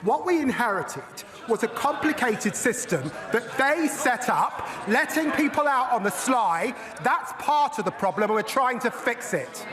What we inherited was a complicated system that they set up, letting people out on the sly. That's part of the problem, and we're trying to fix it.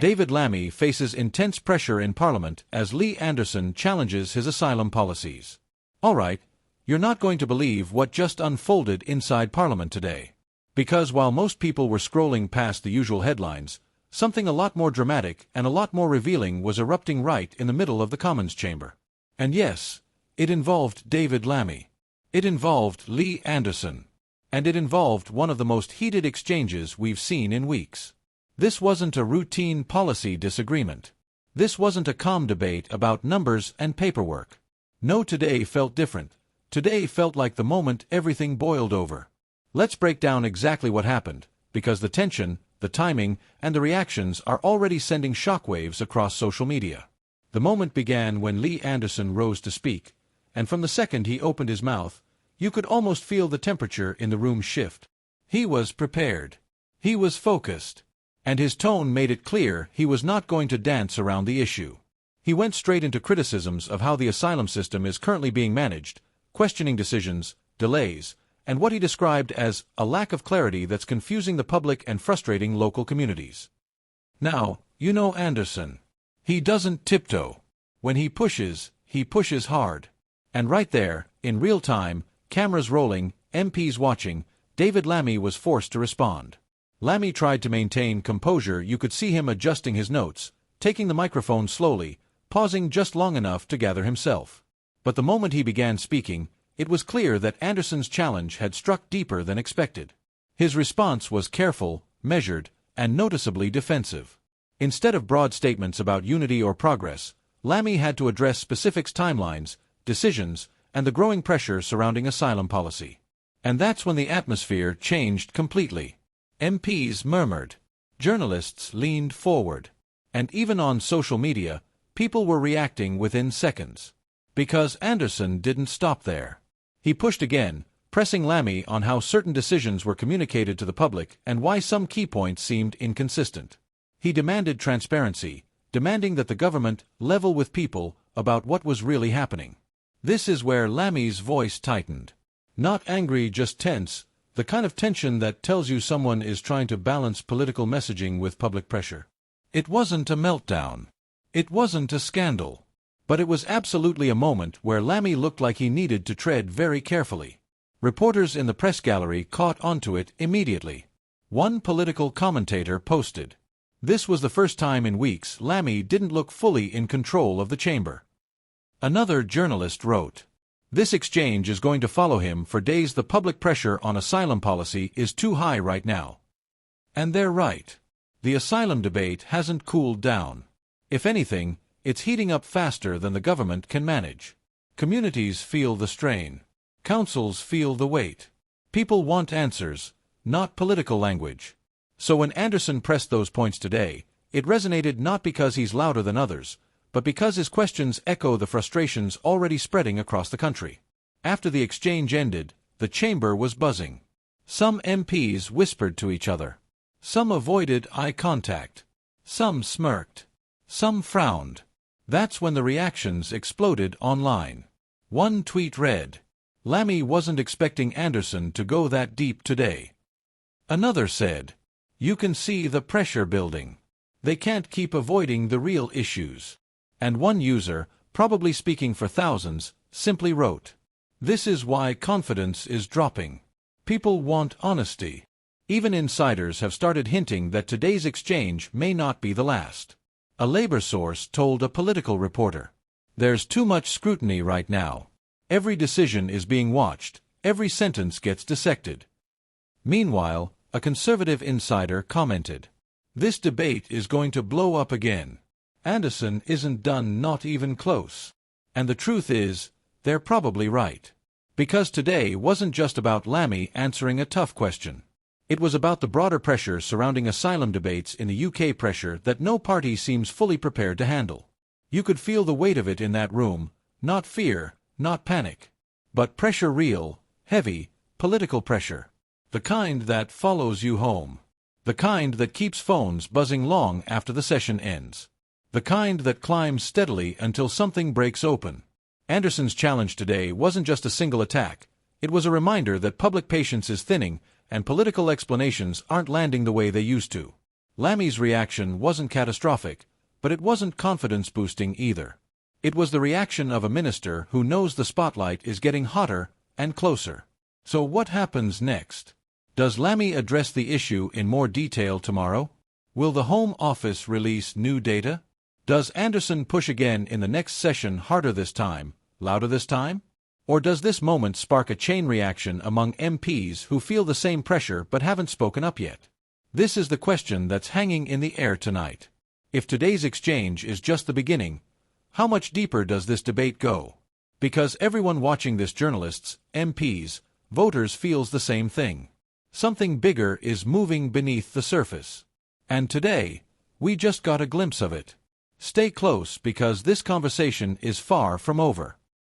David Lammy faces intense pressure in Parliament as Lee Anderson challenges his asylum policies. All right, you're not going to believe what just unfolded inside Parliament today. Because while most people were scrolling past the usual headlines, something a lot more dramatic and a lot more revealing was erupting right in the middle of the Commons chamber. And yes, it involved David Lammy. It involved Lee Anderson. And it involved one of the most heated exchanges we've seen in weeks. This wasn't a routine policy disagreement. This wasn't a calm debate about numbers and paperwork. No, today felt different. Today felt like the moment everything boiled over. Let's break down exactly what happened, because the tension, the timing, and the reactions are already sending shockwaves across social media. The moment began when Lee Anderson rose to speak, and from the second he opened his mouth, you could almost feel the temperature in the room shift. He was prepared. He was focused. And his tone made it clear he was not going to dance around the issue. He went straight into criticisms of how the asylum system is currently being managed, questioning decisions, delays, and what he described as a lack of clarity that's confusing the public and frustrating local communities. Now, you know Anderson. He doesn't tiptoe. When he pushes hard. And right there, in real time, cameras rolling, MPs watching, David Lammy was forced to respond. Lammy tried to maintain composure. You could see him adjusting his notes, taking the microphone slowly, pausing just long enough to gather himself. But the moment he began speaking, it was clear that Anderson's challenge had struck deeper than expected. His response was careful, measured, and noticeably defensive. Instead of broad statements about unity or progress, Lammy had to address specifics, timelines, decisions, and the growing pressure surrounding asylum policy. And that's when the atmosphere changed completely. MPs murmured. Journalists leaned forward. And even on social media, people were reacting within seconds. Because Anderson didn't stop there. He pushed again, pressing Lammy on how certain decisions were communicated to the public and why some key points seemed inconsistent. He demanded transparency, demanding that the government level with people about what was really happening. This is where Lammy's voice tightened. Not angry, just tense, the kind of tension that tells you someone is trying to balance political messaging with public pressure. It wasn't a meltdown. It wasn't a scandal. But it was absolutely a moment where Lammy looked like he needed to tread very carefully. Reporters in the press gallery caught onto it immediately. One political commentator posted, "This was the first time in weeks Lammy didn't look fully in control of the chamber." Another journalist wrote, "This exchange is going to follow him for days. The public pressure on asylum policy is too high right now." And they're right. The asylum debate hasn't cooled down. If anything, it's heating up faster than the government can manage. Communities feel the strain. Councils feel the weight. People want answers, not political language. So when Anderson pressed those points today, it resonated not because he's louder than others, but because his questions echo the frustrations already spreading across the country. After the exchange ended, the chamber was buzzing. Some MPs whispered to each other. Some avoided eye contact. Some smirked. Some frowned. That's when the reactions exploded online. One tweet read, "Lammy wasn't expecting Anderson to go that deep today." Another said, "You can see the pressure building. They can't keep avoiding the real issues." And one user, probably speaking for thousands, simply wrote, "This is why confidence is dropping. People want honesty." Even insiders have started hinting that today's exchange may not be the last. A labor source told a political reporter, "There's too much scrutiny right now. Every decision is being watched, every sentence gets dissected." Meanwhile, a conservative insider commented, "This debate is going to blow up again. Anderson isn't done, not even close." And the truth is, they're probably right. Because today wasn't just about Lammy answering a tough question. It was about the broader pressure surrounding asylum debates in the UK, pressure that no party seems fully prepared to handle. You could feel the weight of it in that room, not fear, not panic, but pressure, real, heavy, political pressure. The kind that follows you home. The kind that keeps phones buzzing long after the session ends. The kind that climbs steadily until something breaks open. Anderson's challenge today wasn't just a single attack. It was a reminder that public patience is thinning and political explanations aren't landing the way they used to. Lammy's reaction wasn't catastrophic, but it wasn't confidence-boosting either. It was the reaction of a minister who knows the spotlight is getting hotter and closer. So what happens next? Does Lammy address the issue in more detail tomorrow? Will the Home Office release new data? Does Anderson push again in the next session, harder this time, louder this time? Or does this moment spark a chain reaction among MPs who feel the same pressure but haven't spoken up yet? This is the question that's hanging in the air tonight. If today's exchange is just the beginning, how much deeper does this debate go? Because everyone watching this, journalists, MPs, voters, feels the same thing. Something bigger is moving beneath the surface. And today, we just got a glimpse of it. Stay close because this conversation is far from over.